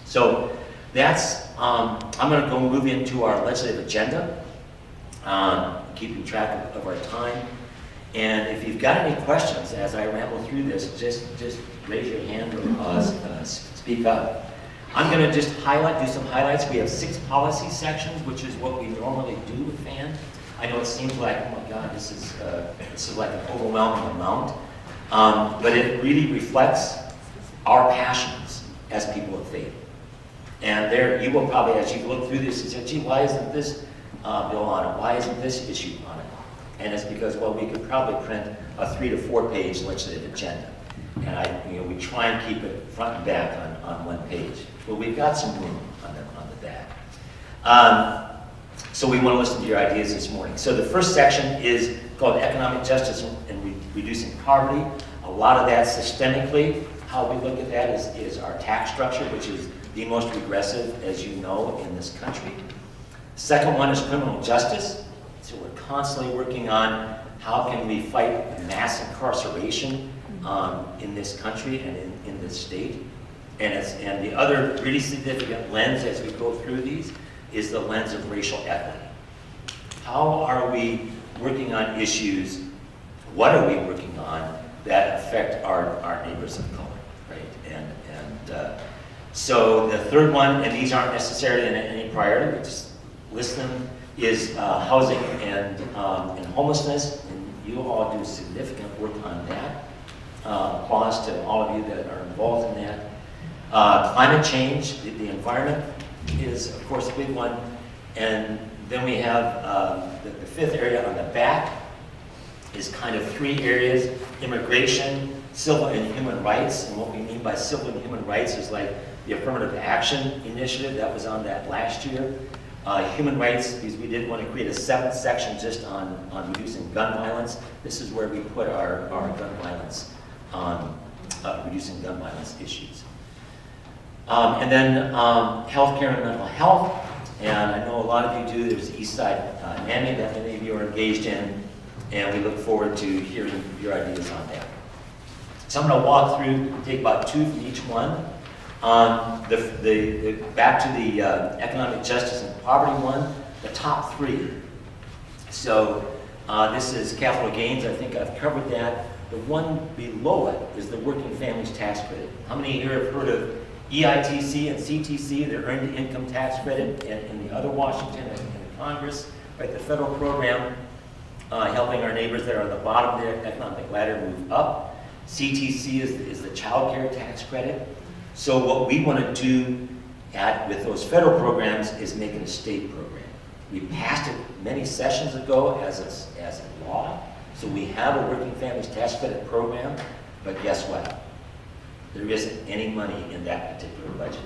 So that's, I'm going to go move into our legislative agenda, keeping track of our time. And if you've got any questions as I ramble through this, just raise your hand or speak up. I'm going to just do some highlights. We have 6 policy sections, which is what we normally do with FAN. I know it seems like, oh my God, this is like an overwhelming amount, but it really reflects our passions as people of faith. And there, you will probably, as you look through this, you say, gee, why isn't this bill on it? Why isn't this issue on it? And it's because, well, we could probably print a 3 to 4 page legislative agenda. And we try and keep it front and back on one page. But we've got some room on the back. So we want to listen to your ideas this morning. So the first section is called Economic Justice and Reducing Poverty. A lot of that systemically, how we look at that is our tax structure, which is the most regressive, as you know, in this country. Second one is criminal justice. So we're constantly working on how can we fight mass incarceration in this country and in this state. And the other really significant lens as we go through these is the lens of racial equity. How are we working on issues, what are we working on that affect our neighbors of color, right? And so the third one, and these aren't necessarily in any priority, but just list them, is housing and homelessness. And you all do significant work on that. Applause to all of you that are involved in that. Climate change, the environment is, of course, a big one. And then we have the fifth area on the back is kind of 3 areas: immigration, civil and human rights. And what we mean by civil and human rights is like the affirmative action initiative that was on that last year. Human rights, because we did want to create a 7th section just on reducing gun violence. This is where we put our gun violence, reducing gun violence issues. And then healthcare and mental health. And I know a lot of you do. There's Eastside NAMI that many of you are engaged in. And we look forward to hearing your ideas on that. So I'm going to walk through, take about 2 from each one. Back to the economic justice and poverty one, the top 3. So this is capital gains. I think I've covered that. The one below it is the working families tax credit. How many here have heard of EITC and CTC, the Earned Income Tax Credit, in the other Washington and Congress, right? The federal program helping our neighbors that are on the bottom of the economic ladder move up. CTC is the child care tax credit. So what we want to do with those federal programs is make it a state program. We passed it many sessions ago as a law. So we have a working families tax credit program, but guess what? There isn't any money in that particular budget.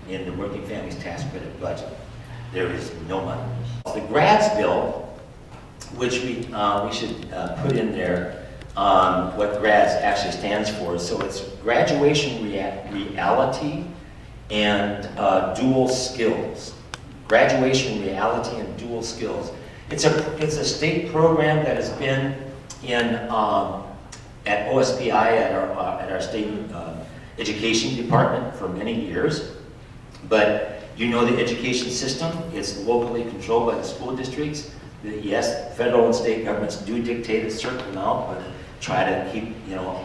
In the working families tax credit budget, there is no money. The grads bill, which we should put in there, what grads actually stands for. So it's graduation reality and dual skills. Graduation reality and dual skills. It's a state program that has been in at OSPI at our state education department for many years. But you know the education system is locally controlled by the school districts. Yes, federal and state governments do dictate a certain amount, but try to keep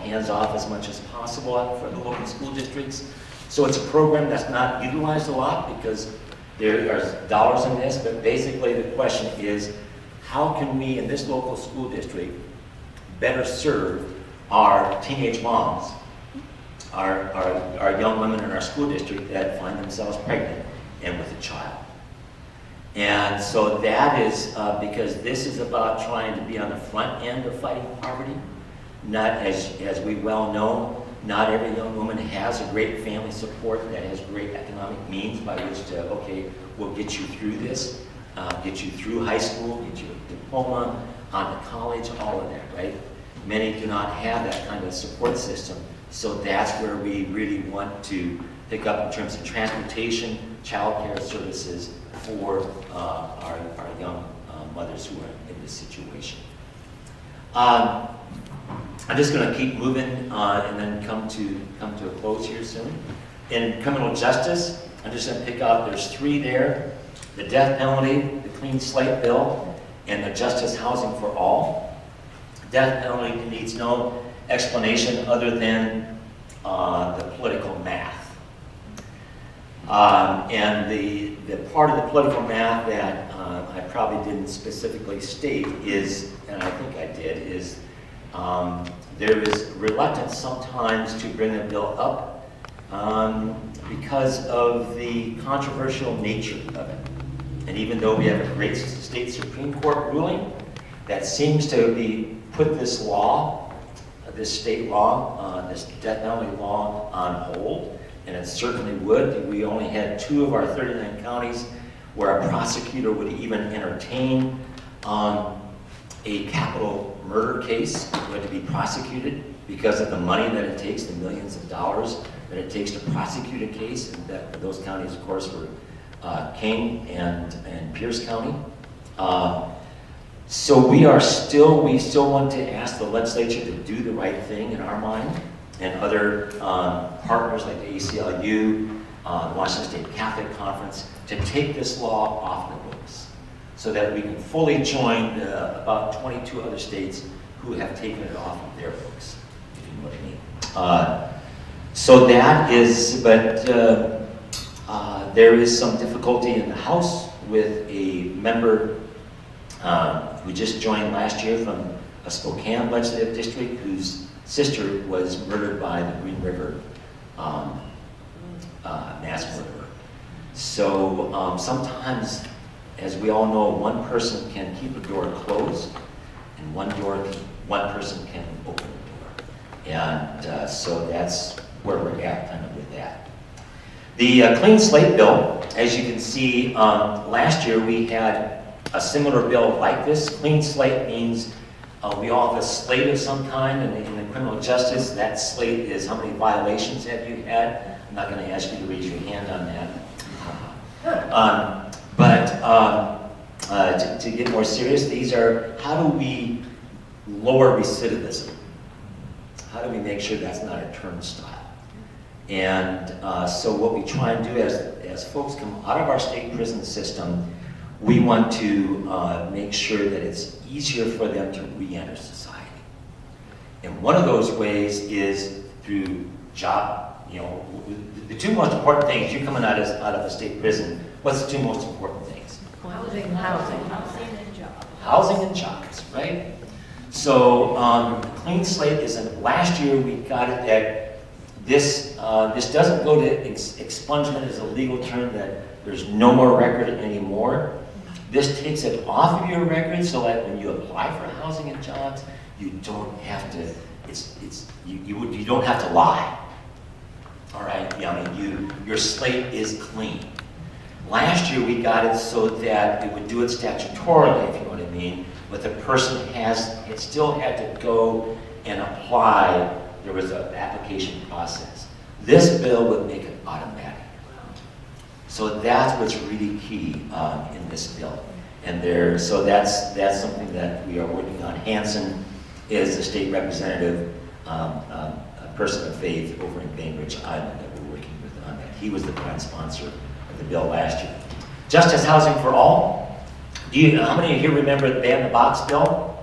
hands off as much as possible for the local school districts. So it's a program that's not utilized a lot because there are dollars in this, but basically the question is, how can we in this local school district better serve our teenage moms, our young women in our school district that find themselves pregnant and with a child? And so that is because this is about trying to be on the front end of fighting poverty. Not, as we well know, not every young woman has a great family support that has great economic means by which to, okay, we'll get you through this, get you through high school, get you a diploma, on to college, all of that, right? Many do not have that kind of support system, so that's where we really want to pick up in terms of transportation, child care services for our young mothers who are in this situation. I'm just going to keep moving and then come to a close here soon. In criminal justice, I'm just going to pick out, there's 3 there. The death penalty, the clean slate bill, and the justice housing for all. Death penalty needs no explanation other than the political math. And the part of the political math that I probably didn't specifically state is, and I think I did, is there is reluctance sometimes to bring a bill up because of the controversial nature of it. And even though we have a great state Supreme Court ruling that seems to be put this law, this state law, this death penalty law on hold, and it certainly would. We only had 2 of our 39 counties where a prosecutor would even entertain a capital murder case going to be prosecuted because of the money that it takes, the millions of dollars that it takes to prosecute a case. And those counties, of course, were King and Pierce County. So we still want to ask the legislature to do the right thing in our mind, and other partners like the ACLU, the Washington State Catholic Conference, to take this law off the books so that we can fully join about 22 other states who have taken it off of their books, if you know what I mean. So that is, but there is some difficulty in the House with a member who just joined last year from a Spokane legislative district whose sister was murdered by the Green River mass murderer. So sometimes, as we all know, one person can keep a door closed, and one person can open the door. And so that's where we're at kind of with that. The clean slate bill, as you can see, last year we had a similar bill like this. Clean slate means we all have a slate of some kind, and in the criminal justice, that slate is how many violations have you had. I'm not going to ask you to raise your hand on that. To get more serious, these are, how do we lower recidivism? How do we make sure that's not a turnstile? And so what we try and do as folks come out of our state prison system, we want to make sure that it's easier for them to re-enter society. And one of those ways is through job, the 2 most important things, you're coming out of a state prison, what's the 2 most important things? Housing and jobs. Housing and jobs, right? So clean slate is, last year we got it that this doesn't go to expungement as a legal term, that there's no more record anymore. This takes it off of your record so that when you apply for housing and jobs, you don't have to, you don't have to lie. All right, your slate is clean. Last year we got it so that it would do it statutorily, if you know what I mean, but the person it still had to go and apply. There was an application process. This bill would make it automatic. So that's what's really key in this bill. And so that's something that we are working on. Hanson is the state representative, a person of faith over in Bainbridge Island that we're working with on that. He was the prime sponsor of the bill last year. Justice Housing for All. How many of you remember the Ban the Box bill?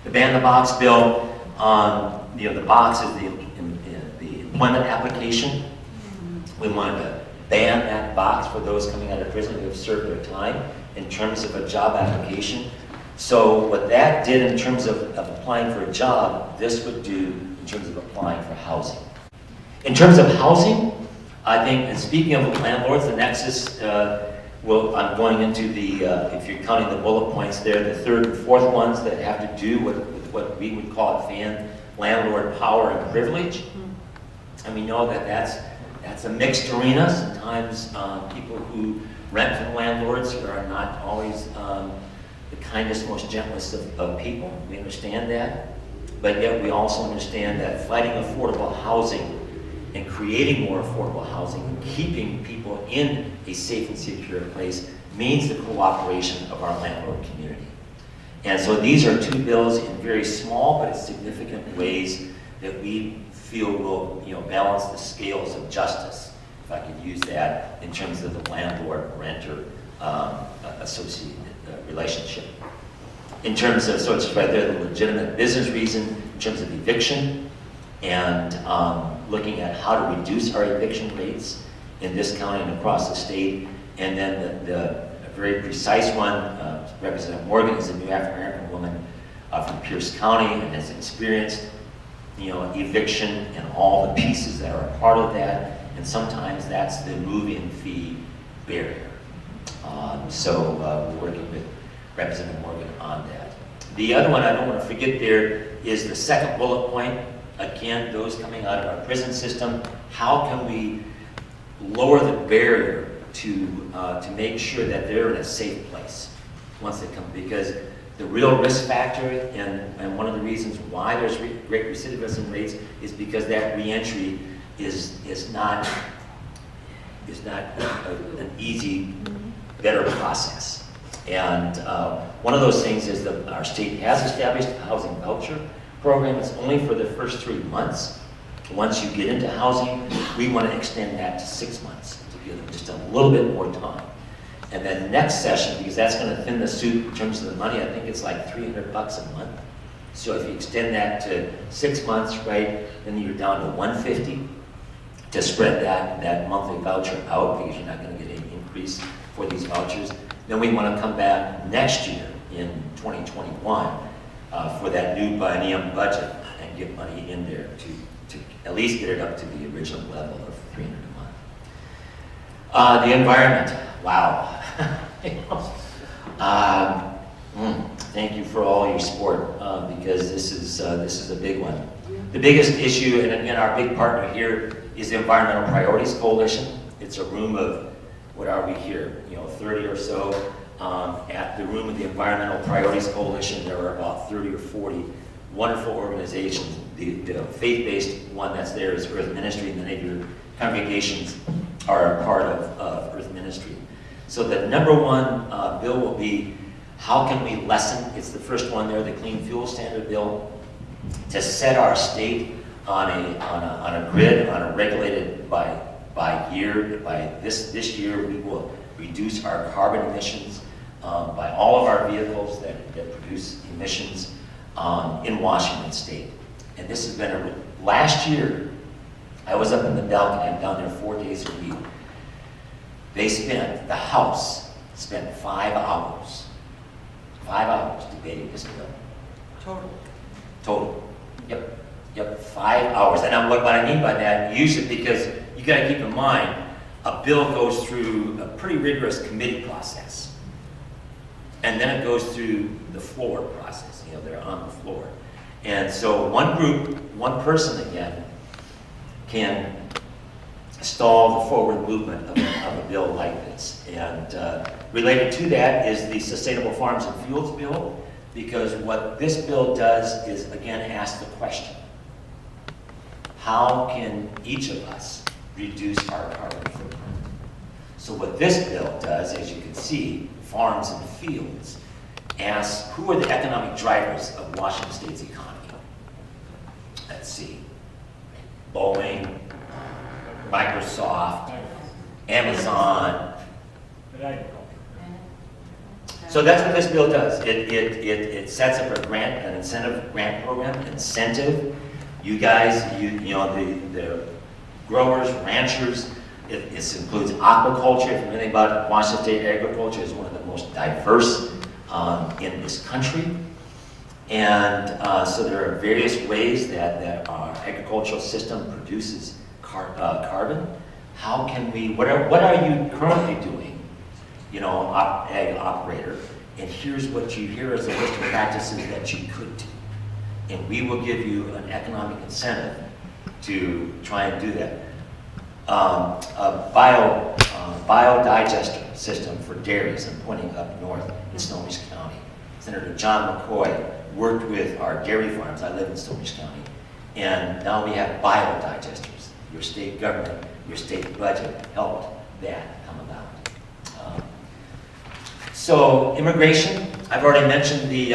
The Ban the Box bill, the box is the employment application. We wanted to ban that box for those coming out of prison who have served their time in terms of a job application. So what that did in terms of applying for a job, this would do in terms of applying for housing. In terms of housing, I think, and speaking of landlords, the nexus, I'm going into the, if you're counting the bullet points there, the 3rd and 4th ones that have to do with what we would call it landlord power and privilege. And we know that that's a mixed arena. Sometimes people who rent from landlords are not always the kindest, most gentlest of people. We understand that. But yet we also understand that fighting affordable housing and creating more affordable housing and keeping people in a safe and secure place means the cooperation of our landlord community. And so these are 2 bills in very small but significant ways that we feel will, balance the scales of justice, if I could use that, in terms of the landlord-renter associated relationship. In terms of, so it's right there, the legitimate business reason, in terms of eviction, and looking at how to reduce our eviction rates in this county and across the state. And then the very precise one, Representative Morgan is a new African-American woman from Pierce County and has experienced, eviction and all the pieces that are a part of that. And sometimes that's the move-in fee barrier. So we're working with Representative Morgan on that. The other one I don't want to forget there is the second bullet point. Again, those coming out of our prison system, how can we lower the barrier to make sure that they're in a safe place once they come? Because the real risk factor, and one of the reasons why there's great recidivism rates is because that reentry is not an easy, better process. And one of those things is that our state has established a housing voucher program. It's only for the first 3 months. Once you get into housing, we want to extend that to 6 months to give them just a little bit more time. And then next session, because that's going to thin the soup in terms of the money, I think it's like $300 a month. So if you extend that to 6 months, right, then you're down to $150 to spread that monthly voucher out, because you're not going to get any increase for these vouchers. Then we want to come back next year in 2021 for that new biennium budget and get money in there to at least get it up to the original level of $300 a month. The environment, wow. Thank you for all your support, because this is a big one. The biggest issue, and again, our big partner here is the Environmental Priorities Coalition. It's a room of, what are we here, 30 or so. At the room of the Environmental Priorities Coalition, there are about 30 or 40 wonderful organizations. The faith-based one that's there is Earth Ministry, and many of your congregations are a part of Earth Ministry. So the number one bill will be, how can we lessen, it's the first one there, the Clean Fuel Standard Bill, to set our state on a grid, on a regulated by year. By this year, we will reduce our carbon emissions by all of our vehicles that produce emissions in Washington State. And this has been last year, I was up in the balcony, I'm down there 4 days a week. The House spent 5 hours debating this bill. Total. Yep, 5 hours. And what I mean by that, usually, because you gotta keep in mind, a bill goes through a pretty rigorous committee process. And then it goes through the floor process, they're on the floor. And so one group, one person again, can stall the forward movement of a bill like this. And related to that is the Sustainable Farms and Fuels bill, because what this bill does is, again, ask the question, how can each of us reduce our carbon footprint? So what this bill does, as you can see, Farms and Fields, asks who are the economic drivers of Washington State's economy? Let's see, Boeing, Microsoft, Amazon. So that's what this bill does. It sets up an incentive grant program, incentive. You guys, the growers, ranchers, it includes aquaculture. If you know anything about Washington State agriculture, is one of the most diverse in this country. And so there are various ways that our agricultural system produces carbon. How can we, what are you currently doing, ag operator, and here is a list of practices that you could do. And we will give you an economic incentive to try and do that. A biodigester system for dairies, I'm pointing up north in Snohomish County. Senator John McCoy worked with our dairy farms. I live in Snohomish County. And now we have biodigesters. Your state government, your state budget helped that come about. So immigration, I've already mentioned the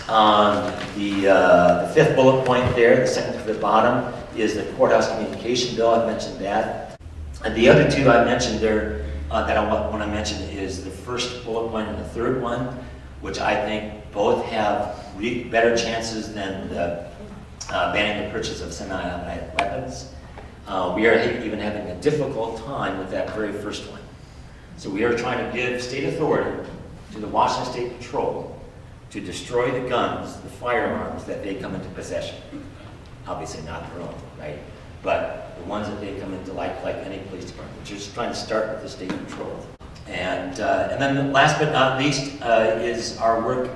The fifth bullet point there, the second to the bottom, is the courthouse communication bill. I mentioned that. And the other two I mentioned there that I want to mention is the first bullet point and the third one, which I think both have better chances than the banning the purchase of semi-automatic weapons. We are even having a difficult time with that very first one. So we are trying to give state authority to the Washington State Patrol to destroy the guns, the firearms that they come into possession. Obviously not their own, right? But the ones that they come into, like any police department. We're just trying to start with the state patrol. And then last but not least is our work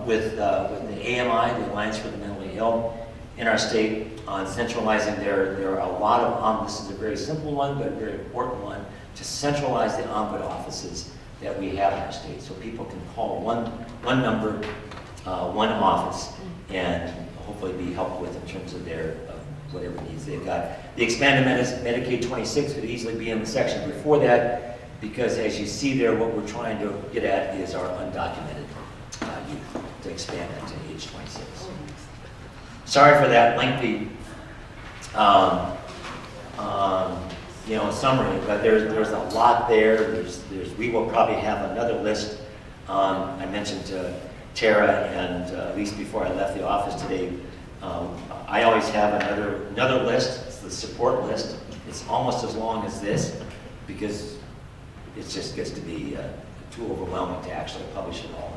with the AMI, the Alliance for the Mentally Ill, in our state on centralizing there are a lot of, this is a very simple one, but a very important one, to centralize the ombudsman offices that we have in our state. So people can call one number, one office, and hopefully be helped with in terms of their whatever needs they've got. The expanded Medicaid 26 could easily be in the section before that, because as you see there, what we're trying to get at is our undocumented youth, to expand that to age 26. Sorry for that lengthy summary, but there's a lot there. We will probably have another list. I mentioned to Tara, and at least before I left the office today, I always have another list. It's the support list. It's almost as long as this, because it just gets to be too overwhelming to actually publish it all.